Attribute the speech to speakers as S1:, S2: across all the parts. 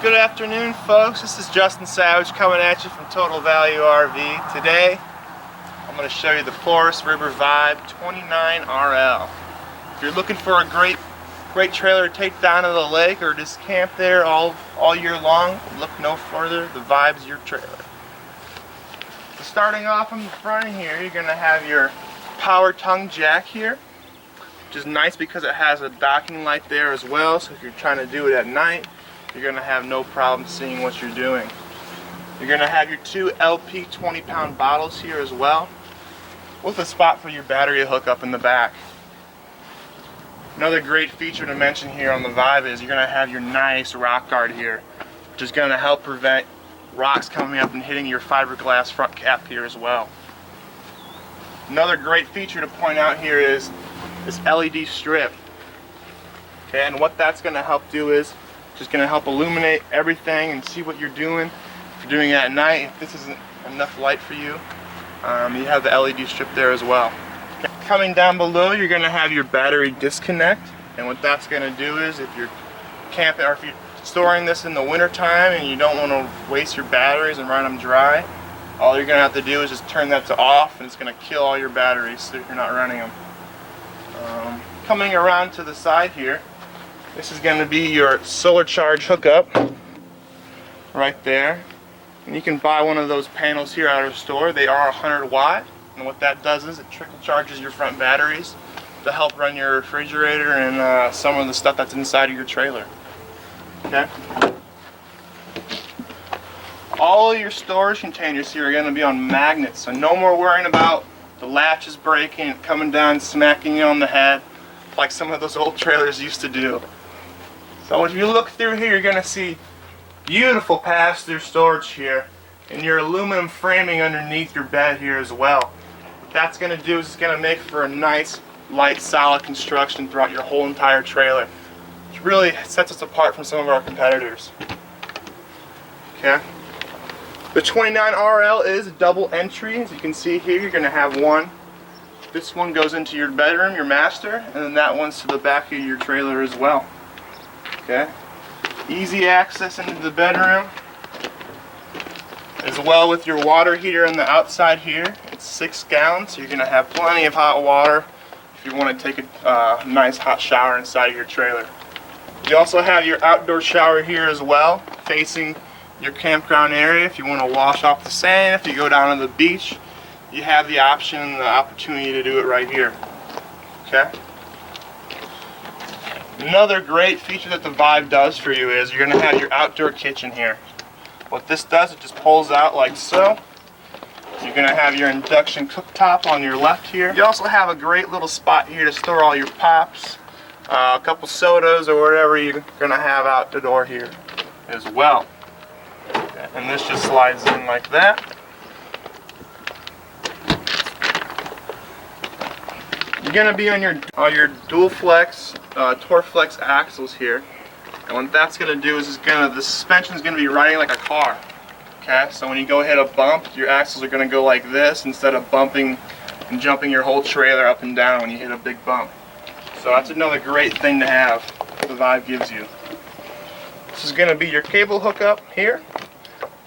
S1: Good afternoon, folks. This is Justin Savage coming at you from Total Value RV. Today, I'm going to show you the Forest River Vibe 29 RL. If you're looking for a great trailer to take down to the lake or just camp there all year long, look no further. The Vibe's your trailer. So starting off in the front here, you're going to have your power tongue jack here, which is nice because it has a docking light there as well. So if you're trying to do it at night, you're going to have no problem seeing what you're doing. You're going to have your two LP 20-pound bottles here as well, with a spot for your battery hookup in the back. Another great feature to mention here on the Vibe is you're going to have your nice rock guard here, which is going to help prevent rocks coming up and hitting your fiberglass front cap here as well. Another great feature to point out here is this LED strip. Okay, and what that's going to help do is just going to help illuminate everything and see what you're doing. If you're doing it at night, if this isn't enough light for you, you have the LED strip there as well. Okay. Coming down below, you're going to have your battery disconnect, and what that's going to do is if you're camping or if you're storing this in the winter time and you don't want to waste your batteries and run them dry, all you're going to have to do is just turn that to off, and it's going to kill all your batteries so you're not running them. Coming around to the side here, this is going to be your solar charge hookup right there, and you can buy one of those panels here at our store. They are 100 watt, and what that does is it trickle charges your front batteries to help run your refrigerator and some of the stuff that's inside of your trailer. Okay. All of your storage containers here are going to be on magnets, so no more worrying about the latches breaking and coming down and smacking you on the head like some of those old trailers used to do. So if you look through here, you're going to see beautiful pass-through storage here and your aluminum framing underneath your bed here as well. What that's going to do is it's going to make for a nice, light, solid construction throughout your whole entire trailer, which really sets us apart from some of our competitors. Okay. The 29 RL is a double entry. As you can see here, you're going to have one. This one goes into your bedroom, your master, and then that one's to the back of your trailer as well. Okay. Easy access into the bedroom, as well with your water heater on the outside here. It's 6 gallons, so you're going to have plenty of hot water if you want to take a nice hot shower inside of your trailer. You also have your outdoor shower here as well, facing your campground area. If you want to wash off the sand, if you go down to the beach, you have the option and the opportunity to do it right here. Okay. Another great feature that the Vibe does for you is you're going to have your outdoor kitchen here. What this does, it just pulls out like so. You're going to have your induction cooktop on your left here. You also have a great little spot here to store all your pops, a couple sodas or whatever you're going to have out the door here as well. Okay. And this just slides in like that. You're going to be on your dual flex, Torflex axles here, and what that's going to do is the suspension is going to be riding like a car. Okay, so when you go hit a bump, your axles are going to go like this instead of bumping and jumping your whole trailer up and down when you hit a big bump. So that's another great thing to have the Vibe gives you. This is going to be your cable hookup here,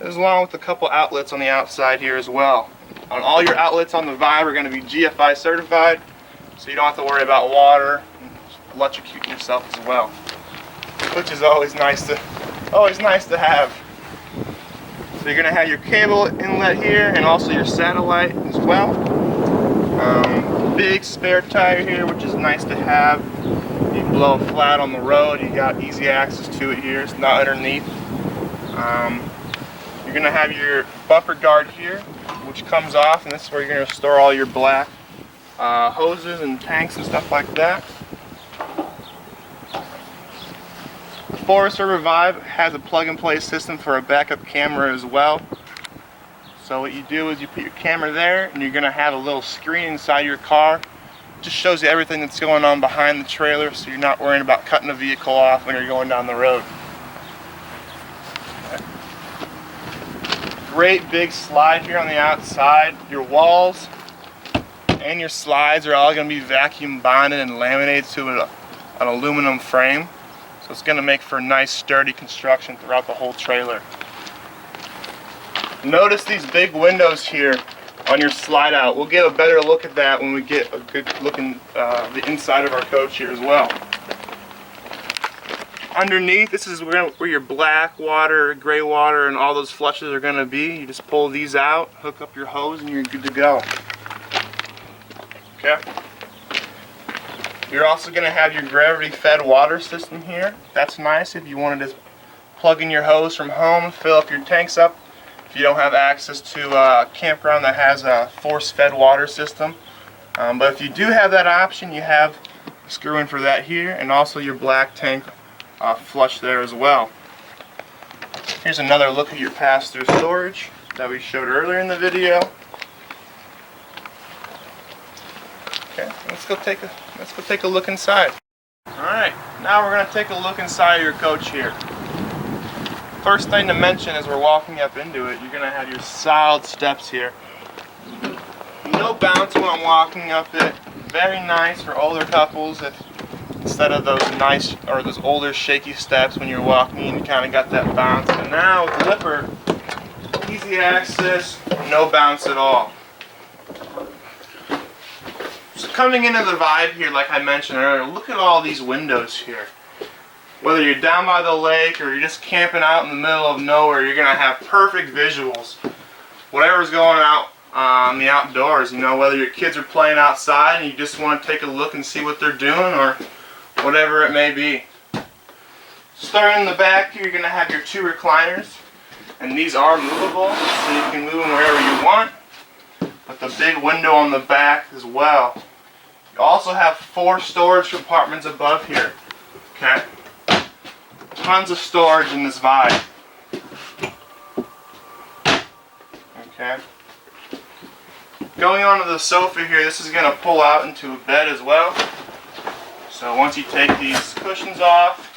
S1: along with a couple outlets on the outside here as well. On all your outlets on the Vibe are going to be GFI certified, so you don't have to worry about water and electrocuting yourself as well, which is always nice to have. So you're going to have your cable inlet here and also your satellite as well. Big spare tire here, which is nice to have. You can blow it flat on the road. You got easy access to it here. It's not underneath. You're going to have your bumper guard here, which comes off, and this is where you're going to store all your black hoses and tanks and stuff like that. The Forest River Vibe has a plug-and-play system for a backup camera as well. So what you do is you put your camera there, and you're going to have a little screen inside your car. It just shows you everything that's going on behind the trailer, so you're not worrying about cutting the vehicle off when you're going down the road. Great big slide here on the outside. Your walls and your slides are all going to be vacuum bonded and laminated to an aluminum frame. So it's going to make for a nice sturdy construction throughout the whole trailer. Notice these big windows here on your slide out. We'll get a better look at that when we get a good look in the inside of our coach here as well. Underneath, this is where your black water, gray water, and all those flushes are going to be. You just pull these out, hook up your hose, and you're good to go. Okay. You're also going to have your gravity-fed water system here. That's nice if you wanted to plug in your hose from home, fill up your tanks up. If you don't have access to a campground that has a force-fed water system. But if you do have that option, you have a screw-in for that here, and also your black tank flush there as well. Here's another look at your pass-through storage that we showed earlier in the video. Okay, let's go take a look inside. Alright, now we're going to take a look inside of your coach here. First thing to mention as we're walking up into it, you're going to have your solid steps here. No bounce when I'm walking up it. Very nice for older couples instead of those nice or those older shaky steps when you're walking and you kind of got that bounce. And now with the Lipper, easy access, no bounce at all. So coming into the vibe here, like I mentioned earlier, look at all these windows here. Whether you're down by the lake or you're just camping out in the middle of nowhere, you're going to have perfect visuals. Whatever's going out in the outdoors, you know, whether your kids are playing outside and you just want to take a look and see what they're doing or whatever it may be. Starting in the back here, you're going to have your 2 recliners. And these are movable, so you can move them wherever you want. With the big window on the back as well. You also have 4 storage compartments above here. Okay? Tons of storage in this vibe. Okay. Going on to the sofa here, this is going to pull out into a bed as well. So once you take these cushions off,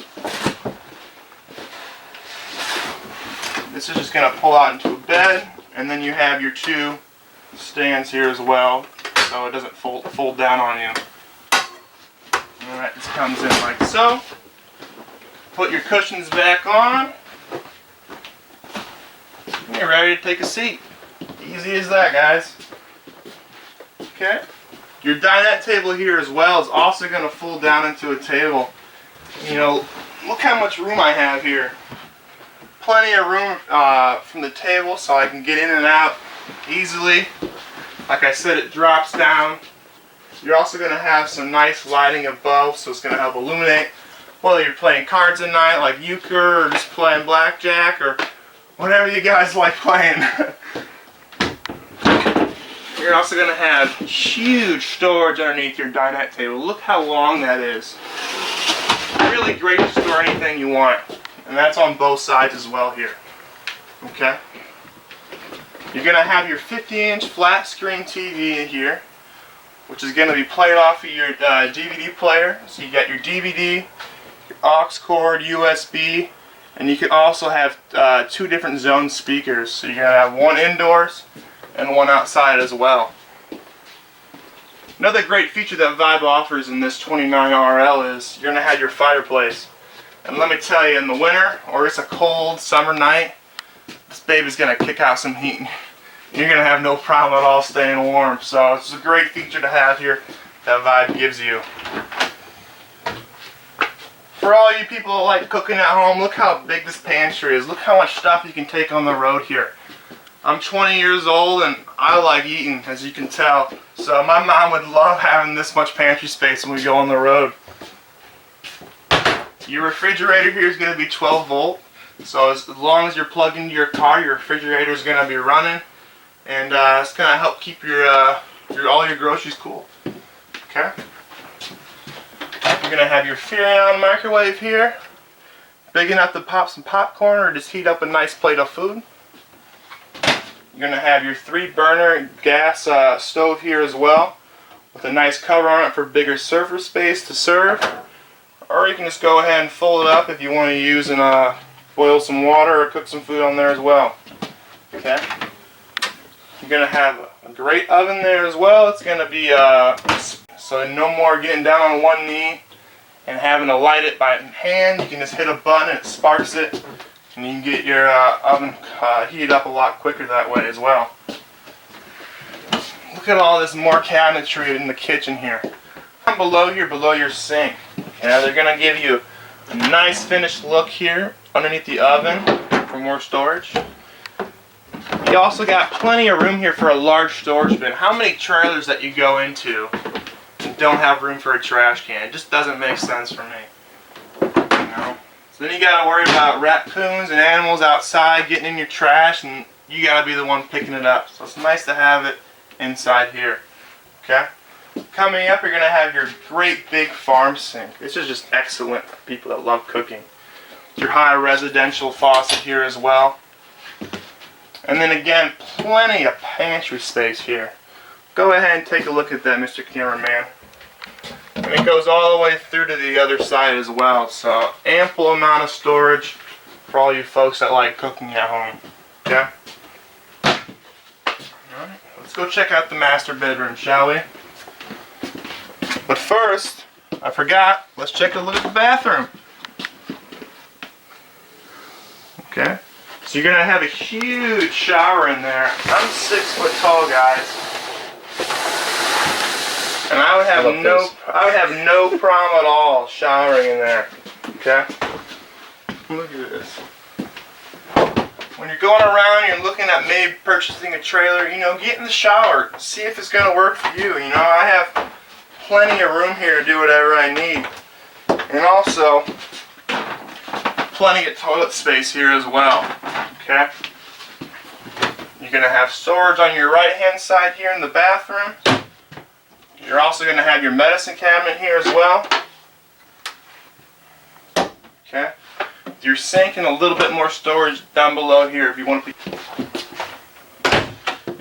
S1: this is just going to pull out into a bed, and then you have your 2 stands here as well, so it doesn't fold down on you. Alright, this comes in like so. Put your cushions back on. And you're ready to take a seat. Easy as that, guys. Okay. Your dinette table here as well is also going to fold down into a table. You know, look how much room I have here. Plenty of room from the table so I can get in and out easily. Like I said, it drops down. You're also going to have some nice lighting above, so it's going to help illuminate. Whether you're playing cards at night like euchre or just playing blackjack or whatever you guys like playing. You're also going to have huge storage underneath your dinette table. Look how long that is. Really great to store anything you want. And that's on both sides as well here. Okay? You're going to have your 50-inch flat screen TV in here, which is going to be played off of your DVD player. So you got your DVD, your aux cord, USB, and you can also have 2 different zone speakers. So you're going to have one indoors and one outside as well. Another great feature that Vibe offers in this 29RL is you're going to have your fireplace. And let me tell you, in the winter, or it's a cold summer night, this baby's going to kick out some heat. You're going to have no problem at all staying warm. So it's a great feature to have here that Vibe gives you. For all you people that like cooking at home, look how big this pantry is. Look how much stuff you can take on the road here. I'm 20 years old and I like eating, as you can tell. So my mom would love having this much pantry space when we go on the road. Your refrigerator here is going to be 12 volt. So as long as you're plugged into your car, your refrigerator is going to be running. And it's going to help keep all your groceries cool. Okay? You're going to have your Furrion microwave here. Big enough to pop some popcorn or just heat up a nice plate of food. You're going to have your 3-burner gas stove here as well, with a nice cover on it for bigger surface space to serve. Or you can just go ahead and fold it up if you want to use and boil some water or cook some food on there as well. Okay. You're going to have a great oven there as well. It's going to be so no more getting down on one knee and having to light it by hand, you can just hit a button and it sparks it, and you can get your oven heated up a lot quicker that way as well. Look at all this more cabinetry in the kitchen here. Down below here, below your sink, they're going to give you a nice finished look here underneath the oven for more storage. You also got plenty of room here for a large storage bin. How many trailers that you go into and don't have room for a trash can? It just doesn't make sense for me. You know? So then you got to worry about raccoons and animals outside getting in your trash, and you got to be the one picking it up. So it's nice to have it inside here. Okay? Coming up, you're going to have your great big farm sink. This is just excellent for people that love cooking. Your high residential faucet here as well. And then again, plenty of pantry space here. Go ahead and take a look at that, Mr. Cameraman. And it goes all the way through to the other side as well. So ample amount of storage for all you folks that like cooking at home. Okay? Alright, let's go check out the master bedroom, shall we? But first, I forgot, let's check a look at the bathroom. Okay? So you're going to have a huge shower in there. I'm 6 foot tall, guys. And I would have no problem at all showering in there. Okay? Look at this. When you're going around, you're looking at maybe purchasing a trailer, you know, get in the shower. See if it's going to work for you. You know, I have plenty of room here to do whatever I need. And also, plenty of toilet space here as well. Okay? You're going to have storage on your right hand side here in the bathroom. You're also going to have your medicine cabinet here as well. Okay? Your sink and a little bit more storage down below here if you want to be.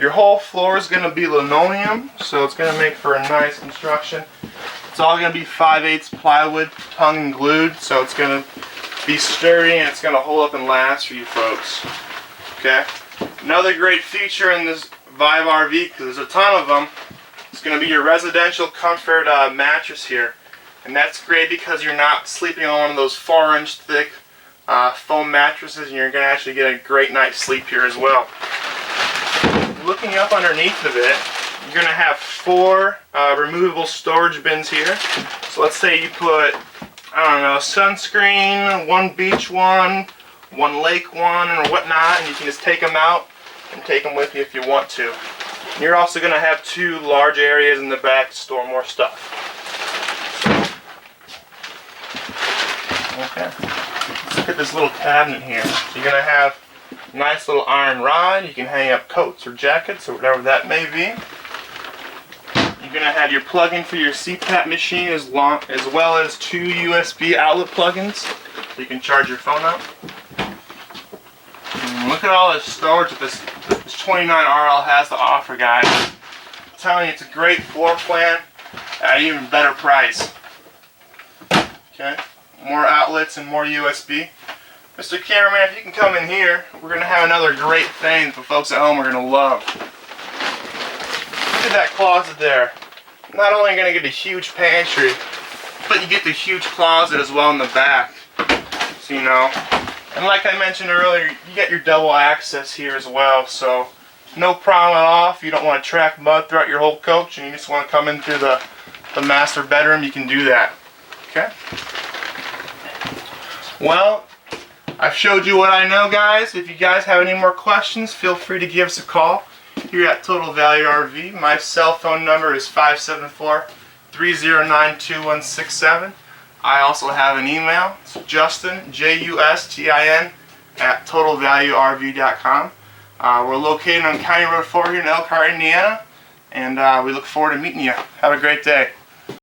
S1: Your whole floor is going to be linoleum, so it's going to make for a nice construction. It's all going to be 5/8 plywood, tongue and glued, so it's going to be sturdy and it's going to hold up and last for you folks. Okay. Another great feature in this Vibe RV, because there's a ton of them, it's going to be your residential comfort mattress here, and that's great because you're not sleeping on one of those 4-inch thick foam mattresses, and you're going to actually get a great night's sleep here as well. Looking up underneath of it, you're going to have 4 removable storage bins here. So let's say you put, I don't know, sunscreen, 1 beach one, 1 lake one, or whatnot, and you can just take them out and take them with you if you want to. And you're also going to have 2 large areas in the back to store more stuff. Okay. Let's look at this little cabinet here. So you're going to have a nice little iron rod. You can hang up coats or jackets or whatever that may be. You're going to have your plug-in for your CPAP machine as well as 2 USB outlet plug-ins so you can charge your phone up. And look at all this storage that this 29RL has to offer, guys. I'm telling you, it's a great floor plan at an even better price. Okay, more outlets and more USB. Mr. Cameraman, if you can come in here, we're going to have another great thing that the folks at home are going to love. Look at that closet there. Not only are you going to get a huge pantry, but you get the huge closet as well in the back. So, you know, and like I mentioned earlier, you get your double access here as well. So no problem at all if you don't want to track mud throughout your whole coach and you just want to come in through the master bedroom, you can do that. Okay? Well, I've showed you what I know, guys. If you guys have any more questions, feel free to give us a call here at Total Value RV. My cell phone number is 574-309-2167. I also have an email. It's Justin, Justin, at TotalValueRV.com. We're located on County Road 4 here in Elkhart, Indiana, and we look forward to meeting you. Have a great day.